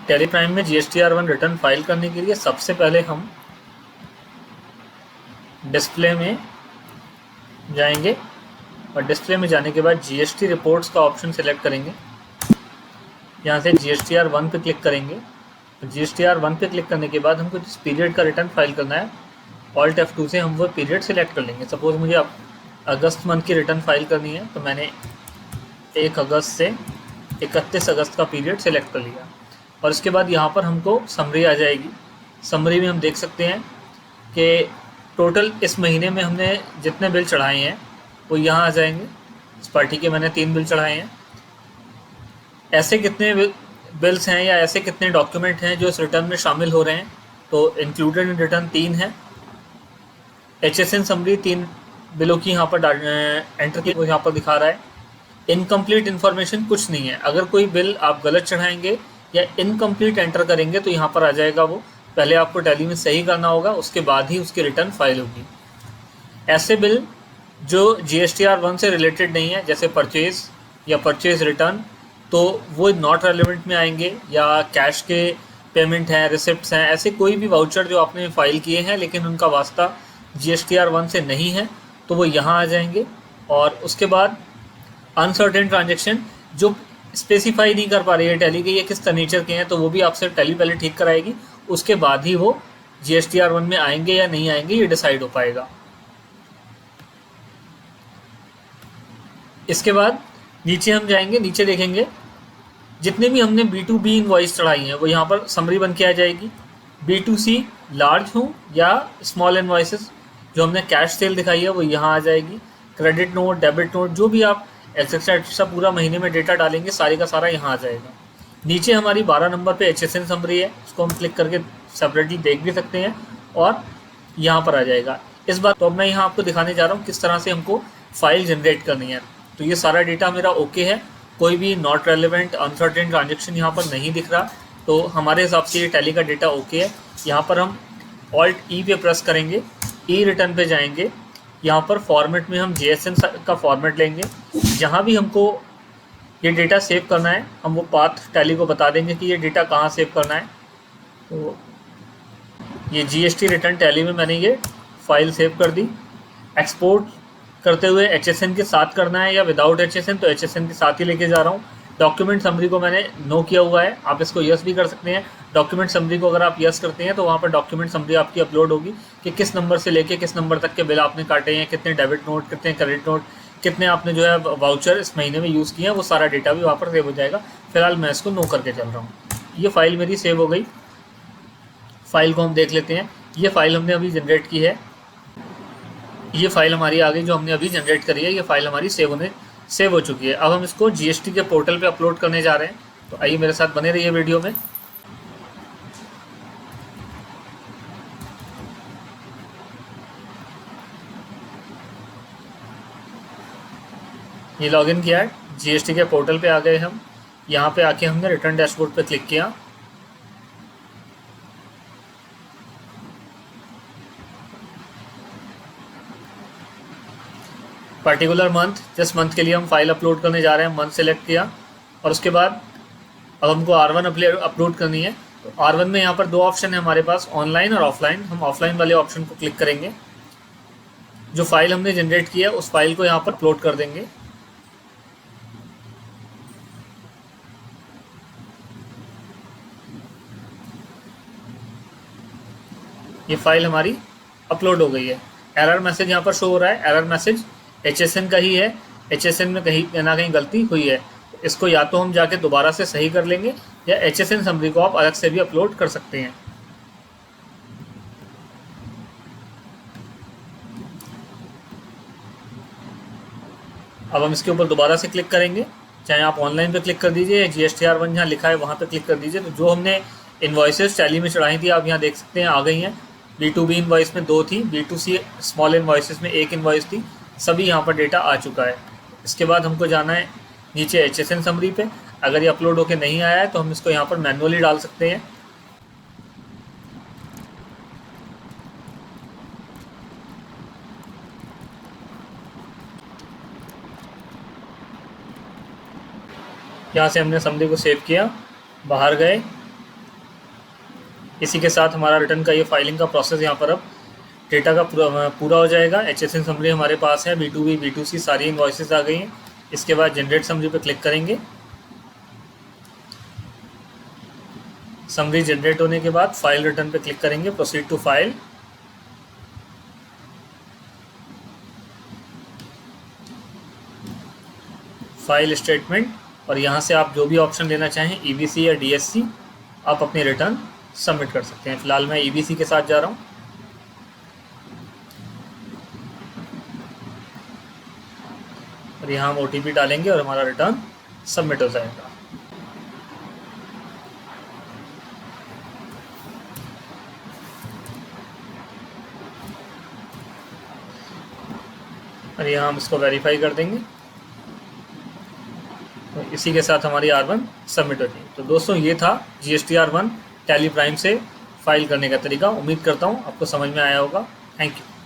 Tally prime में GSTR1 return file करने के लिए सबसे पहले हम डिस्प्ले में जाएंगे और डिस्प्ले में जाने के बाद GST रिपोर्ट्स का ऑप्शन सेलेक्ट करेंगे। यहाँ से GSTR1 पे क्लिक करेंगे। GSTR1 पे क्लिक करने के बाद हमको जिस पीरियड का रिटर्न फाइल करना है Alt F2 से हम वो पीरियड सेलेक्ट कर लेंगे। सपोज मुझे अब अगस्त मंथ की रिटर्न फाइल करनी है तो मैंने 1 अगस्त से 31 अगस्त का पीरियड सेलेक्ट कर लिया और इसके बाद यहाँ पर हमको समरी आ जाएगी। समरी में हम देख सकते हैं कि टोटल इस महीने में हमने जितने बिल चढ़ाए हैं वो यहाँ आ जाएंगे। इस पार्टी के मैंने 3 बिल चढ़ाए हैं। ऐसे कितने बिल्स हैं या ऐसे कितने डॉक्यूमेंट हैं जो इस रिटर्न में शामिल हो रहे हैं, तो इंक्लूडेड इन रिटर्न 3 है। HSN समरी 3 बिलों की यहाँ पर एंटर की वो यहाँ पर दिखा रहा है। इनकम्प्लीट इन्फॉर्मेशन कुछ नहीं है। अगर कोई बिल आप गलत चढ़ाएंगे या इनकम्प्लीट एंटर करेंगे तो यहाँ पर आ जाएगा वो। पहले आपको टैली में सही करना होगा, उसके बाद ही उसकी रिटर्न फाइल होगी। ऐसे बिल जो GSTR1 से रिलेटेड नहीं है जैसे परचेज या परचेज रिटर्न, तो वो नॉट रेलिवेंट में आएंगे। या कैश के पेमेंट हैं, रिसिप्ट्स हैं, ऐसे कोई भी वाउचर जो आपने फाइल किए हैं लेकिन उनका वास्ता GSTR1 से नहीं है तो वो यहाँ आ जाएंगे। और उसके बाद अनसर्टेन ट्रांजेक्शन जो स्पेसिफाई नहीं कर पा रही है टैली के ये किस नेचर के हैं, तो वो भी आपसे टैली पहले ठीक कराएगी। उसके बाद ही वो GSTR1 में आएंगे या नहीं आएंगे ये डिसाइड हो पाएगा। इसके बाद नीचे हम जाएंगे, नीचे देखेंगे जितने भी हमने B2B इनवॉइस चढ़ाई हैं वो यहाँ पर समरी बन के आ जाएगी। B2C लार्ज हो या स्मॉल इनवॉइसेस जो हमने कैश सेल दिखाई है वो यहाँ आ जाएगी। क्रेडिट नोट, डेबिट नोट, जो भी आप एक्सेट्रा पूरा महीने में डेटा डालेंगे सारे का सारा यहाँ आ जाएगा। नीचे हमारी 12 नंबर पे HSN समरी है, उसको हम क्लिक करके सेपरेटली देख भी सकते हैं और यहाँ पर आ जाएगा। इस बार तो अब मैं यहाँ आपको दिखाने जा रहा हूँ किस तरह से हमको फाइल जनरेट करनी है। तो ये सारा डेटा मेरा ओके है, कोई भी नॉट रेलिवेंट अनसर्टेन ट्रांजेक्शन यहाँ पर नहीं दिख रहा, तो हमारे हिसाब से ये टैली का डेटा ओके है। यहाँ पर हम Alt E पे प्रेस करेंगे, ई रिटर्न पे जाएंगे। यहाँ पर फॉर्मेट में हम JSN का फॉर्मेट लेंगे। जहाँ भी हमको ये डेटा सेव करना है हम वो पाथ टैली को बता देंगे कि ये डेटा कहाँ सेव करना है। तो ये GST रिटर्न टैली में मैंने ये फाइल सेव कर दी। एक्सपोर्ट करते हुए HSN के साथ करना है या विदाउट HSN, तो HSN के साथ ही लेके जा रहा हूँ। डॉक्यूमेंट समरी को मैंने नो किया हुआ है, आप इसको यस भी कर सकते हैं। डॉक्यूमेंट समरी को अगर आप यस करते हैं तो वहाँ पर डॉक्यूमेंट समरी आपकी अपलोड होगी कि किस नंबर से लेके किस नंबर तक के बिल आपने काटे हैं, कितने डेबिट नोट, कितने क्रेडिट नोट, कितने आपने जो है वाउचर इस महीने में यूज़ किए हैं, वो सारा डेटा भी वहाँ पर सेव हो जाएगा। फिलहाल मैं इसको नो करके चल रहा हूँ। ये फाइल मेरी सेव हो गई। फाइल को हम देख लेते हैं। ये फाइल हमने अभी जनरेट की है, ये फाइल हमारी आ गई जो हमने अभी जनरेट करी है। ये फाइल हमारी सेव हो चुकी है। अब हम इसको GST के पोर्टल पे अपलोड करने जा रहे हैं, तो आइए मेरे साथ बने रहिए वीडियो में। ये लॉगिन किया है, GST के पोर्टल पे आ गए हम। यहाँ पे आके हमने रिटर्न डैशबोर्ड पे क्लिक किया। पर्टिकुलर मंथ, जिस मंथ के लिए हम फाइल अपलोड करने जा रहे हैं, मंथ सेलेक्ट किया और उसके बाद अब हमको R1 अपलोड करनी है। तो R1 में यहाँ पर 2 ऑप्शन है हमारे पास, ऑनलाइन और ऑफलाइन। हम ऑफलाइन वाले ऑप्शन को क्लिक करेंगे। जो फाइल हमने जनरेट किया उस फाइल को यहाँ पर अपलोड कर देंगे। ये फाइल हमारी अपलोड हो गई है। एरर मैसेज यहाँ पर शो हो रहा है। एरर मैसेज HSN का ही है, HSN में कहीं ना कहीं गलती हुई है। इसको या तो हम जाके दोबारा से सही कर लेंगे या HSN समरी को आप अलग से भी अपलोड कर सकते हैं। अब हम इसके ऊपर दोबारा से क्लिक करेंगे, चाहे आप ऑनलाइन पे क्लिक कर दीजिए, GSTR1 जहाँ लिखा है वहाँ पे क्लिक कर दीजिए। तो जो हमने इन्वॉइसेस टैली में चढ़ाई थी आप यहाँ देख सकते हैं आ गई हैं। B2B इन्वॉइस में 2 थी, B2C स्मॉल इन्वॉइसेस में 1 इन्वॉइस थी। सभी यहाँ पर डेटा आ चुका है। इसके बाद हमको जाना है नीचे HSN समरी पे। अगर ये अपलोड होके नहीं आया है तो हम इसको यहाँ पर मैनुअली डाल सकते हैं। यहाँ से हमने समरी को सेव किया, बाहर गए इसी के साथ हमारा रिटर्न का ये फाइलिंग का प्रोसेस यहाँ पर अब डेटा का पूरा हो जाएगा। HSN समरी हमारे पास है, B2B B2C सारी इनवॉइसेस आ गई हैं। इसके बाद जनरेट समरी पे क्लिक करेंगे। समरी जनरेट होने के बाद फाइल रिटर्न पे क्लिक करेंगे, proceed to file. File statement, और यहाँ से आप जो भी ऑप्शन लेना चाहें EBC या DSC, आप अपनी रिटर्न सबमिट कर सकते हैं। फिलहाल मैं EBC के साथ जा रहा हूँ और यहाँ हम OTP डालेंगे और हमारा रिटर्न सबमिट हो जाएगा। और यहाँ हम इसको वेरीफाई कर देंगे। तो इसी के साथ हमारी R1 सबमिट हो जाएगी। तो दोस्तों ये था GST R1 टैली प्राइम से फाइल करने का तरीका। उम्मीद करता हूँ आपको समझ में आया होगा। Thank you.